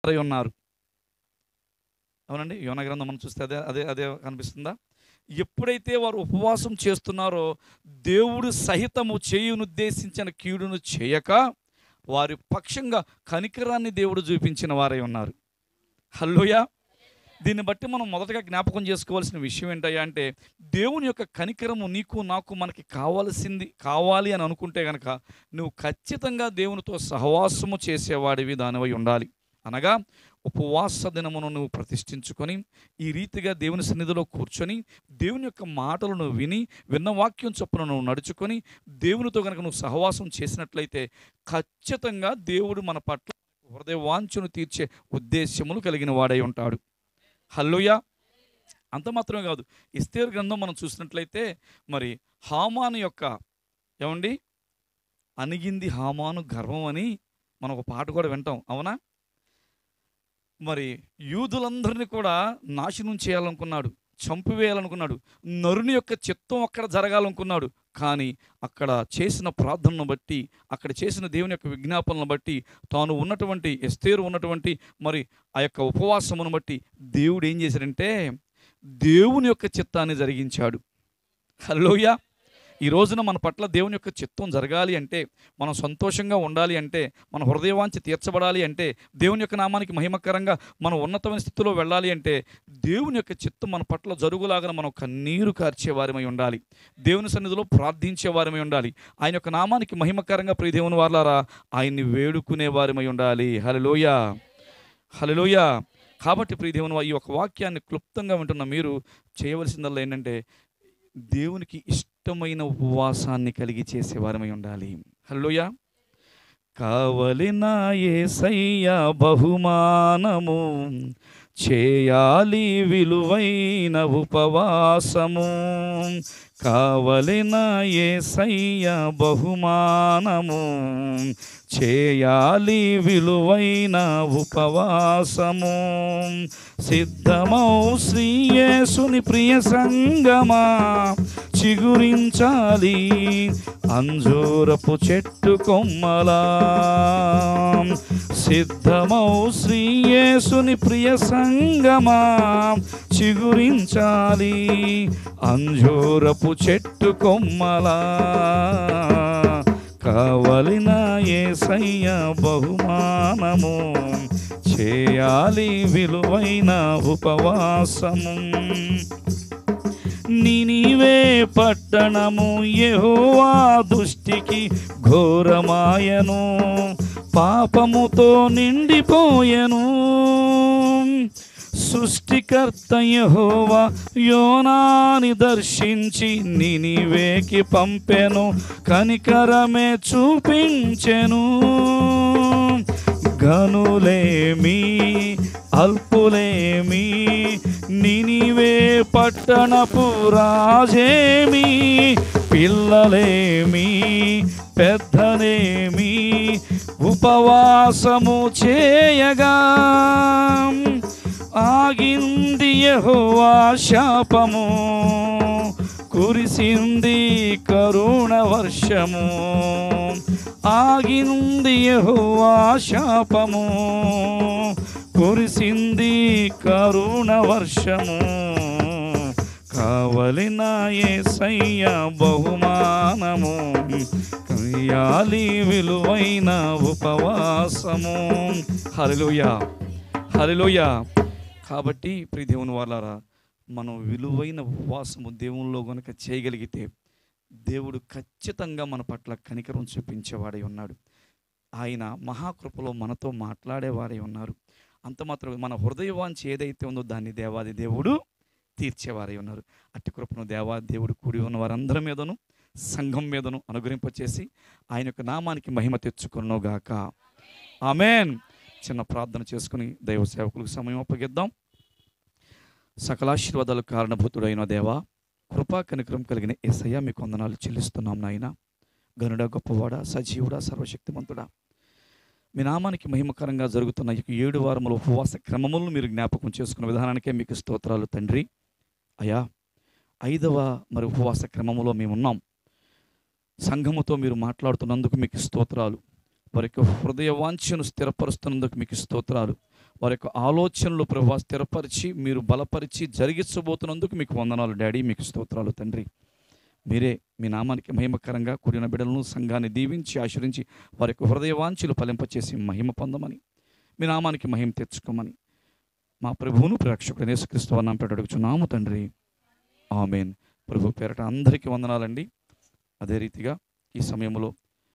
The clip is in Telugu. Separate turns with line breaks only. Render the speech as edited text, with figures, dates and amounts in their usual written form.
వారై ఉన్నారు. అవునండి, యోనా గ్రంథం మనం చూస్తే అదే అదే అదే కనిపిస్తుందా? ఎప్పుడైతే వారు ఉపవాసం చేస్తున్నారో దేవుడు సహితము చేయునుద్దేశించిన కీడును చేయక వారి పక్షంగా కనికరాన్ని దేవుడు చూపించిన వారై ఉన్నారు. హల్లెలూయా. దీన్ని బట్టి మనం మొదటగా జ్ఞాపకం చేసుకోవాల్సిన విషయం ఏంటయ్యా అంటే, దేవుని యొక్క కనికరము నీకు నాకు మనకి కావాలి అని అనుకుంటే కనుక నువ్వు ఖచ్చితంగా దేవునితో సహవాసము చేసేవాడివి దానివై ఉండాలి. అనగా ఉపవాస దినమును నువ్వు ప్రతిష్ఠించుకొని ఈ రీతిగా దేవుని సన్నిధిలో కూర్చొని దేవుని యొక్క మాటలను విన్న వాక్యం చొప్పున నువ్వు నడుచుకొని దేవునితో కనుక నువ్వు సహవాసం చేసినట్లయితే ఖచ్చితంగా దేవుడు మన పట్ల హృదయ వాంఛను తీర్చే ఉద్దేశ్యములు కలిగిన వాడై ఉంటాడు. హల్లెలూయా. అంత మాత్రమే కాదు, ఎస్తేరు గ్రంథం మనం చూసినట్లయితే మరి హామాను యొక్క ఏమండి అణిగింది హామాను గర్వం అని మనం ఒక పాట కూడా వింటాం, అవునా? మరి యూదులందరినీ కూడా నాశనం చేయాలనుకున్నాడు, చంపివేయాలనుకున్నాడు, నరుని యొక్క చిత్తం అక్కడ జరగాలనుకున్నాడు. కానీ అక్కడ చేసిన ప్రార్థనను బట్టి, అక్కడ చేసిన దేవుని యొక్క విజ్ఞాపనలను బట్టి, తాను ఉన్నటువంటి ఎస్తేరు ఉన్నటువంటి మరి ఆ యొక్క ఉపవాసమును బట్టి దేవుడు ఏం చేశాడంటే దేవుని యొక్క చిత్తాన్ని జరిగించాడు. హల్లెలూయా. ఈ రోజున మన పట్ల దేవుని యొక్క చిత్తం జరగాలి అంటే, మనం సంతోషంగా ఉండాలి అంటే, మన హృదయవాంఛ తీర్చబడాలి అంటే, దేవుని యొక్క నామానికి మహిమకరంగా మనం ఉన్నతమైన స్థితిలో వెళ్ళాలి అంటే, దేవుని యొక్క చిత్తం మన పట్ల జరుగులాగా మనం కన్నీరు కార్చే వారమై ఉండాలి. దేవుని సన్నిధిలో ప్రార్థించే వారమై ఉండాలి. ఆయన యొక్క నామానికి మహిమకరంగా ప్రియ దేవుని వారలారా ఆయన్ని వేడుకునే వారమై ఉండాలి. హల్లెలూయా, హల్లెలూయా. కాబట్టి ప్రియ దేవుని ఈ యొక్క వాక్యాన్ని క్లుప్తంగా వింటున్న మీరు చేయవలసిందల్లా ఏంటంటే దేవునికి ఇష్టమైన ఉపవాసాన్ని కలిగి చేసేవారమై ఉండాలి. హల్లెలూయా. కావలిన యేసయ్య బహుమానము చేయాలి విలువైన ఉపవాసము. కావలిన యేసయ్య బహుమానము చేయాలి విలువైన ఉపవాసము. సిద్ధమౌ శ్రీ యేసుని ప్రియ సంగమా చిగురించాలి అంజూరపు చెట్టు కొమ్మలా. సిద్ధమౌ శ్రీ యేసుని ప్రియ సంగమా చిగురించాలి అంజూరపు చెట్టు కొమ్మలా. కావలిన యేసయ్య బహుమానము చేయాలి విలువైన ఉపవాసము. నినివే పట్టణము యెహోవా దృష్టికి ఘోరమాయను, పాపముతో నిండిపోయెను. సృష్టికర్త యెహోవా యోనాని దర్శించి నినివేకి పంపెను, కనికరమే చూపించెను. ఘనులేమి అల్పులేమి నినివే పట్టణపు రాజేమి, పిల్లలేమి పెద్దలేమి ఉపవాసము చేయగా ఆగింది యెహోవా శాపము, కురిసింది కరుణ వర్షము. ఆగింది యెహోవా శాపము, కురిసింది కరుణ వర్షము. కావలిన యేసయ్య బహుమానము చేయాలి విలువైన ఉపవాసము. హల్లెలూయా, హల్లెలూయా. కాబట్టి ప్రియ దేవుని వారలారా, మనం విలువైన ఉపవాసము దేవునిలో గనుక చేయగలిగితే దేవుడు ఖచ్చితంగా మన పట్ల కనికరం చూపించేవాడై ఉన్నాడు. ఆయన మహాకృపలో మనతో మాట్లాడేవాడై ఉన్నారు. అంత మాత్రమే మన హృదయవాంఛ ఏదైతే ఉందో దాన్ని దేవాది దేవుడు తీర్చేవారై ఉన్నారు. అట్టి కృపను దేవాది దేవుడు కూడి ఉన్న వారందరి మీదను సంఘం మీదను అనుగ్రహింపచేసి ఆయన యొక్క నామానికి మహిమ తెచ్చుకొనుగాక. ఆమేన్. చిన్న ప్రార్థన చేసుకుని దైవ సేవకులకు సమయం అప్పగిద్దాం. సకలాశీర్వాదాలకు కారణభూతుడైన దేవా, కృపా కనికరం కలిగిన యేసయ్య మీకు వందనాలు చెల్లిస్తున్నాం నాయన. గనుడ గొప్పవాడ సజీవుడా సర్వశక్తిమంతుడా, మీ నామానికి మహిమకరంగా జరుగుతున్న ఈ 7 వారముల ఉపవాస క్రమములను మీరు జ్ఞాపకం చేసుకున్న విధానానికే మీకు స్తోత్రాలు తండ్రి. అయ్యా, 5వ మరి ఉపవాస క్రమములో మేమున్నాం. సంఘముతో మీరు మాట్లాడుతున్నందుకు మీకు స్తోత్రాలు. వారికి హృదయ వాంఛను స్థిరపరుస్తున్నందుకు మీకు స్తోత్రాలు. వారి యొక్క ఆలోచనలు ప్రభువా స్థిరపరిచి మీరు బలపరిచి జరిగించబోతున్నందుకు మీకు వందనాలు డాడీ, మీకు స్తోత్రాలు తండ్రి. మీరే మీ నామానికి మహిమకరంగా కూడిన బిడ్డలను సంఘాన్ని దీవించి ఆశీర్వించి వారి యొక్క హృదయవాంఛలు ఫలింపచేసి మహిమ పొందమని, మీ నామానికి మహిమ తెచ్చుకోమని మా ప్రభువును ప్రేక్షకుడు యేసుక్రీస్తు వారి నామమున అడుగుచున్నాము తండ్రి, ఆమేన్. ప్రభు పేరట అందరికీ వందనాలండి. అదే రీతిగా ఈ సమయంలో